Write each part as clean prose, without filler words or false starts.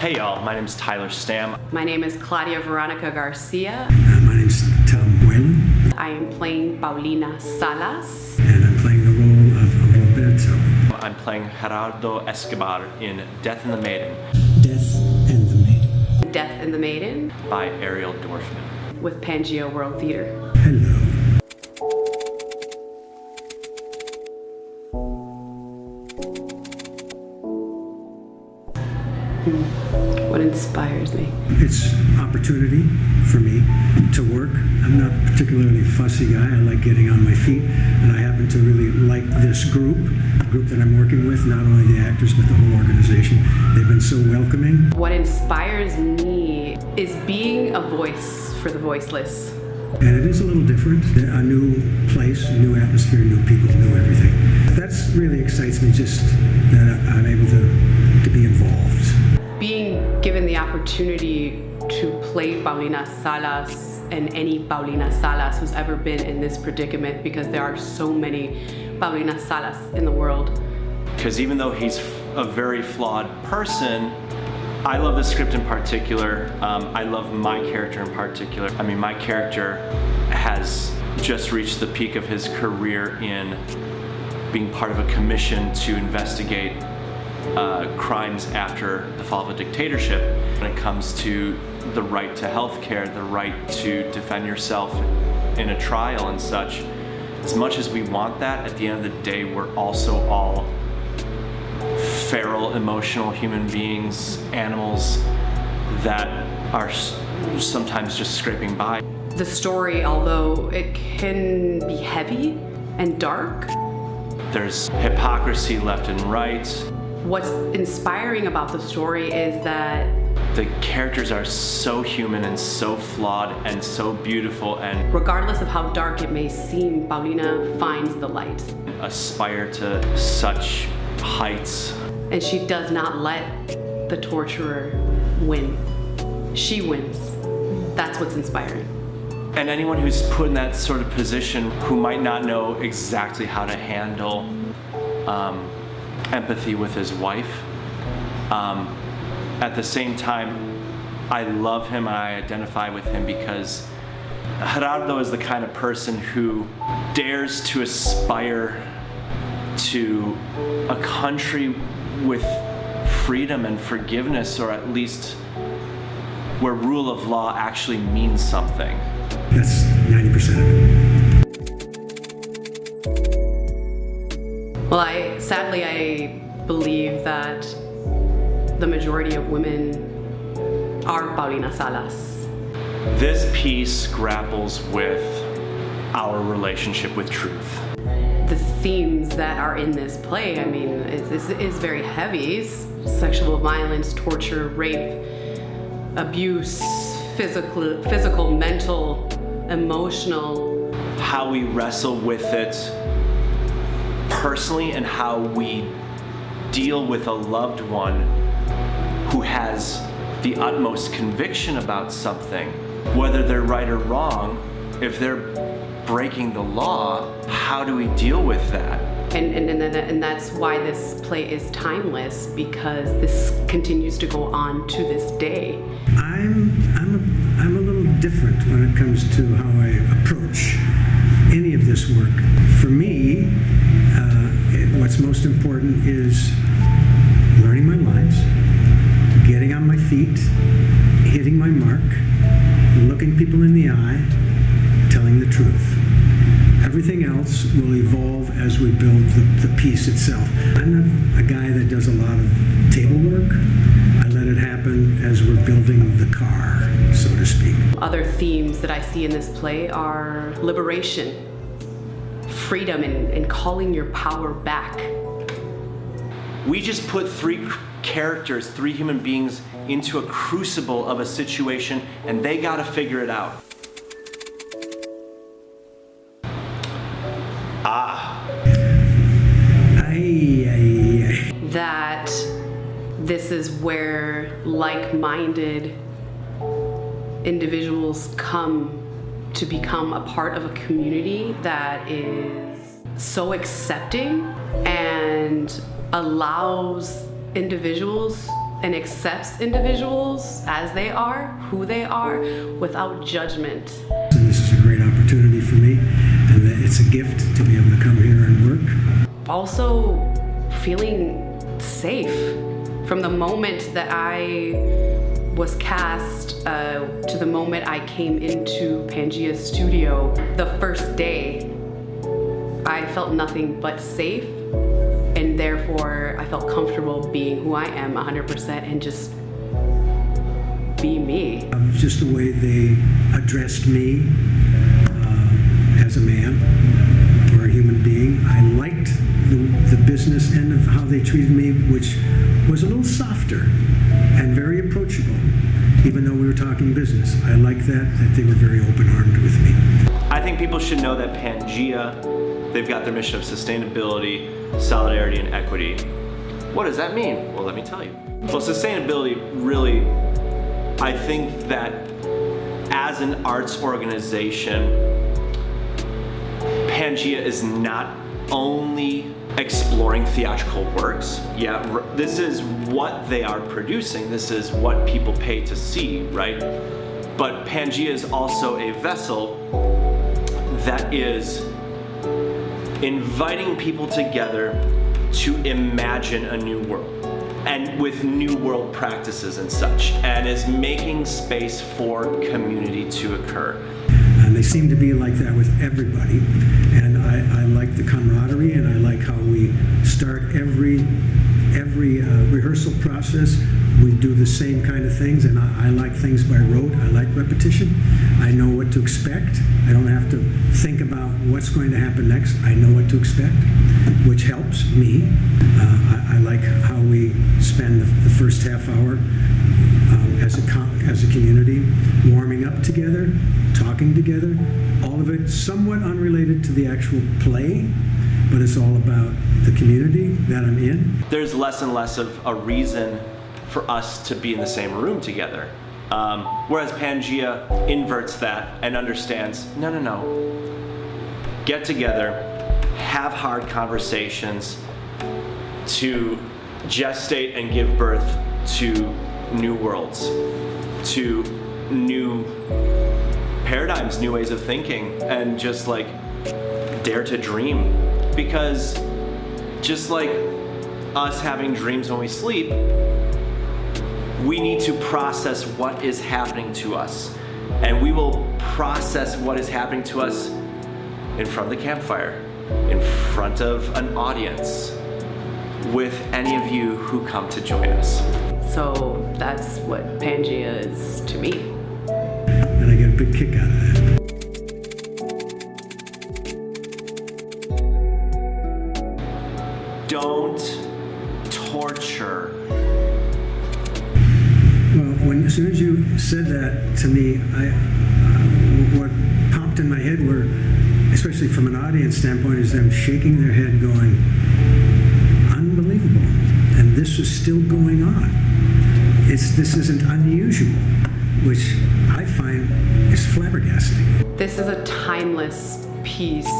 Hey y'all, my name is Tyler Stamm. My name is Claudia Veronica Garcia. My name's Whalen. I am playing Paulina Salas. And I'm playing the role of Roberto. I'm playing Gerardo Escobar in Death and the Maiden. Death and the Maiden. Death and the Maiden. By Ariel Dorfman. With Pangea World Theater. Hello. What inspires me? It's opportunity for me to work. I'm not a particularly fussy guy. I like getting on my feet, and I happen to really like this group, the group that I'm working with, not only the actors, but the whole organization. They've been so welcoming. What inspires me is being a voice for the voiceless. And it is a little different. A new place, a new atmosphere, new people, new everything. That's really excites me, just that I'm able to be involved. Being given the opportunity to play Paulina Salas and any Paulina Salas who's ever been in this predicament, because there are so many Paulina Salas in the world. Because even though he's a very flawed person, I love the script in particular. I love my character in particular. I mean, my character has just reached the peak of his career in being part of a commission to investigate crimes after the fall of a dictatorship. When it comes to the right to health care, the right to defend yourself in a trial and such, as much as we want that, at the end of the day, we're also all feral, emotional human beings, animals that are sometimes just scraping by. The story, although it can be heavy and dark, there's hypocrisy left and right. What's inspiring about the story is that the characters are so human and so flawed and so beautiful, and regardless of how dark it may seem, Paulina finds the light. Aspire to such heights. And she does not let the torturer win. She wins. That's what's inspiring. And anyone who's put in that sort of position, who might not know exactly how to handle empathy with his wife. At the same time, I love him and I identify with him because Gerardo is the kind of person who dares to aspire to a country with freedom and forgiveness, or at least where rule of law actually means something. That's 90% of it. Well, sadly, I believe that the majority of women are Paulina Salas. This piece grapples with our relationship with truth. The themes that are in this play, I mean, is very heavy. It's sexual violence, torture, rape, abuse, physical, mental, emotional. How we wrestle with it personally and how we deal with a loved one who has the utmost conviction about something, whether they're right or wrong. If they're breaking the law, how do we deal with that? And that's why this play is timeless, because this continues to go on to this day. I'm a little different when it comes to how I approach any of this work. For me, what's most important is learning my lines, getting on my feet, hitting my mark, looking people in the eye, telling the truth. Everything else will evolve as we build the piece itself. I'm not a guy that does a lot of table work. I let it happen as we're building the car, so to speak. Other themes that I see in this play are liberation, freedom, and calling your power back. We just put three characters, three human beings, into a crucible of a situation, and they gotta figure it out. That this is where like-minded individuals come to become a part of a community that is so accepting and allows individuals and accepts individuals as they are, who they are, without judgment. And this is a great opportunity for me, and it's a gift to be able to come here and work. Also feeling safe from the moment that I was cast to the moment I came into Pangea's studio. The first day, I felt nothing but safe, and therefore I felt comfortable being who I am 100% and just be me. Just the way they addressed me as a man or a human being. I liked the business end of how they treated me, which was a little softer and very approachable, even though we were talking business. I liked that they were very open-armed with me. I think people should know that Pangea, they've got their mission of sustainability, solidarity, and equity. What does that mean? Well, let me tell you. Well, sustainability really, I think that as an arts organization, Pangea is not only exploring theatrical works. Yeah, this is what they are producing. This is what people pay to see, right? But Pangea is also a vessel that is inviting people together to imagine a new world, and with new world practices and such, and is making space for community to occur. And they seem to be like that with everybody. And I like the camaraderie, and I like how we start every rehearsal process. We do the same kind of things, and I like things by rote. I like repetition. I know what to expect. I don't have to think about what's going to happen next. I know what to expect, which helps me. I like how we spend the first half hour as a community, warming up together, talking together, all of it somewhat unrelated to the actual play, but it's all about the community that I'm in. There's less and less of a reason for us to be in the same room together. Whereas Pangea inverts that and understands, no. Get together, have hard conversations to gestate and give birth to new worlds, to new paradigms, new ways of thinking, and just like dare to dream. Because just like us having dreams when we sleep, we need to process what is happening to us. And we will process what is happening to us in front of the campfire, in front of an audience, with any of you who come to join us. So that's what Pangea is to me. And I get a big kick out of that. Don't torture. Well, as soon as you said that to me, what popped in my head were, especially from an audience standpoint, is them shaking their head going, unbelievable. And this is still going on. This isn't unusual, which I find is flabbergasting. This is a timeless piece.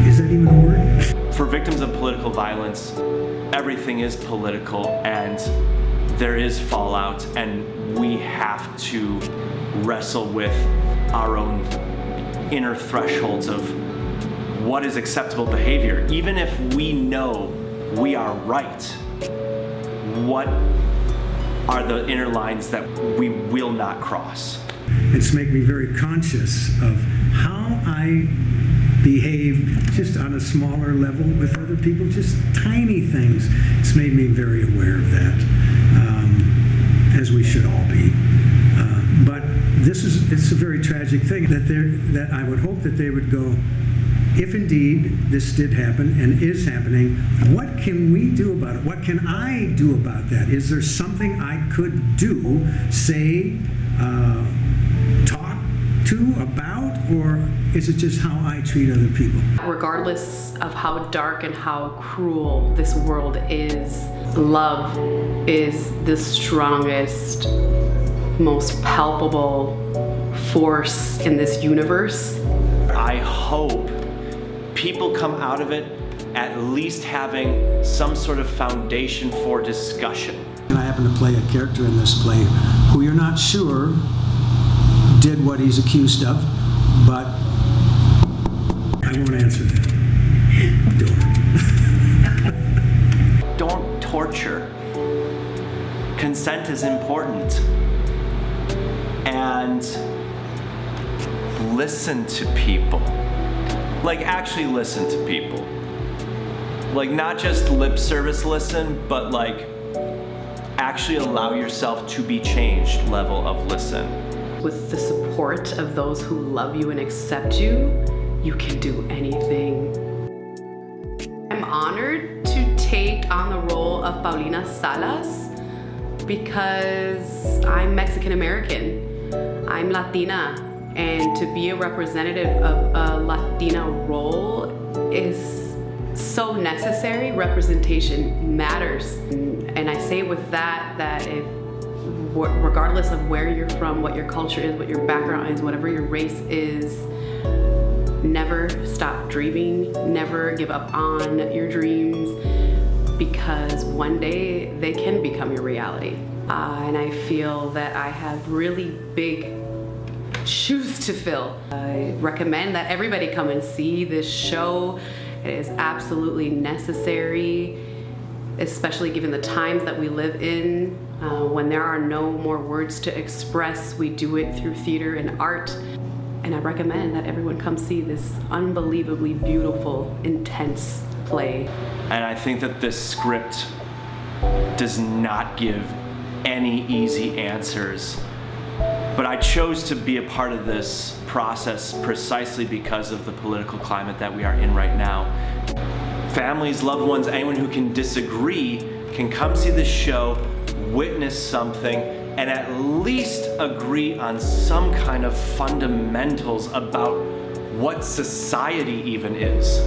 Is that even a word? For victims of political violence, everything is political, and there is fallout, and we have to wrestle with our own inner thresholds of what is acceptable behavior. Even if we know we are right, what are the inner lines that we will not cross? It's made me very conscious of how I behave just on a smaller level with other people, just tiny things. It's made me very aware of that, as we should all be. But it's a very tragic thing that I would hope that they would go, if indeed this did happen and is happening, what can we do about it? What can I do about that? Is there something I could do, say, talk to, about, or is it just how I treat other people? Regardless of how dark and how cruel this world is, love is the strongest, most palpable force in this universe. I hope people come out of it at least having some sort of foundation for discussion. And I happen to play a character in this play who you're not sure did what he's accused of, but I won't answer that. Don't torture. Consent is important. And listen to people. Like, actually listen to people. Like, not just lip service listen, but like actually allow yourself to be changed level of listen. With the support of those who love you and accept you, you can do anything. I'm honored to take on the role of Paulina Salas because I'm Mexican American. I'm Latina, and to be a representative of a Latina role is so necessary. Representation matters. And I say with that if, regardless of where you're from, what your culture is, what your background is, whatever your race is, never stop dreaming, never give up on your dreams, because one day they can become your reality. And I feel that I have really big shoes to fill. I recommend that everybody come and see this show. It is absolutely necessary, especially given the times that we live in. When there are no more words to express, we do it through theater and art. And I recommend that everyone come see this unbelievably beautiful, intense play. And I think that this script does not give any easy answers. But I chose to be a part of this process precisely because of the political climate that we are in right now. Families, loved ones, anyone who can disagree can come see this show, witness something, and at least agree on some kind of fundamentals about what society even is,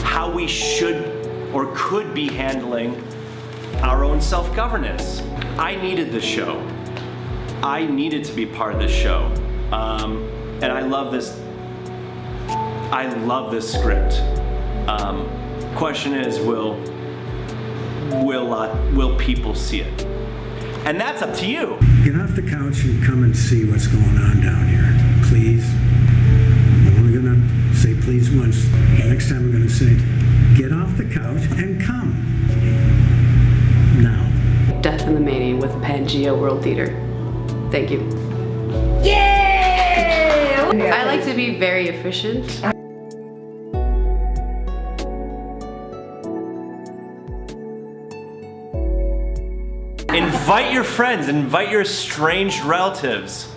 how we should or could be handling our own self-governance. I needed this show. I needed to be part of this show. And I love this script. Question is, will people see it? And that's up to you. Get off the couch and come and see what's going on down here, please. I'm only gonna say please once. The next time I'm gonna say, get off the couch and come. Now. Death in the Maiden with Pangea World Theater. Thank you. Yay! I like to be very efficient. Invite your friends, invite your estranged relatives.